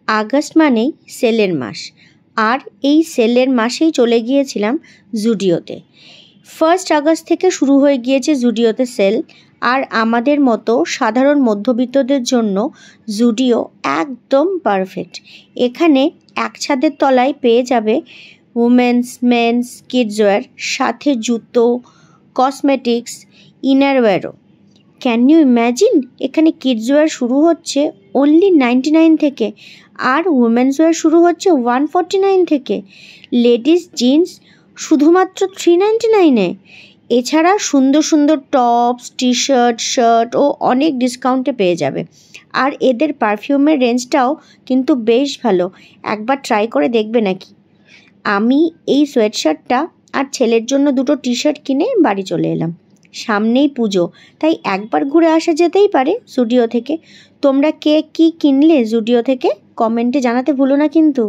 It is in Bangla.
আগস্ট মানেই সেলের মাস, আর এই সেলের মাসেই চলে গিয়েছিলাম জুডিওতে। 1 আগস্ট থেকে শুরু হয়ে গিয়েছে জুডিওতে সেল, আর আমাদের মতো সাধারণ মধ্যবিত্তদের জন্য জুডিও একদম পারফেক্ট। এখানে এক ছাদের তলায় পেয়ে যাবে উমেন্স, মেন্স, কিডসওয়্যার, সাথে জুতো, কসমেটিক্স, ইনারওয়্যারও। ক্যান ইউ ইম্যাজিন, এখানে কিডসওয়্যার শুরু হচ্ছে অনলি 99 থেকে, আর উমেন্স ওয়্যার শুরু হচ্ছে 149 থেকে। লেডিস জিন্স শুধুমাত্র 399-এ। এছাড়া সুন্দর সুন্দর টপস, টি শার্ট, শার্ট ও অনেক ডিসকাউন্টে পেয়ে যাবে। আর এদের পারফিউমের রেঞ্জটাও কিন্তু বেশ ভালো, একবার ট্রাই করে দেখবে নাকি? আমি এই সোয়েটশার্টটা আর ছেলের জন্য 2টো টি শার্ট কিনে বাড়ি চলে এলাম। সামনেই পুজো, তাই একবার ঘুরে আসা যেতেই পারে জুডিও থেকে। তোমরা কে কী কিনলে জুডিও থেকে কমেন্টে জানাতে ভুলো না কিন্তু।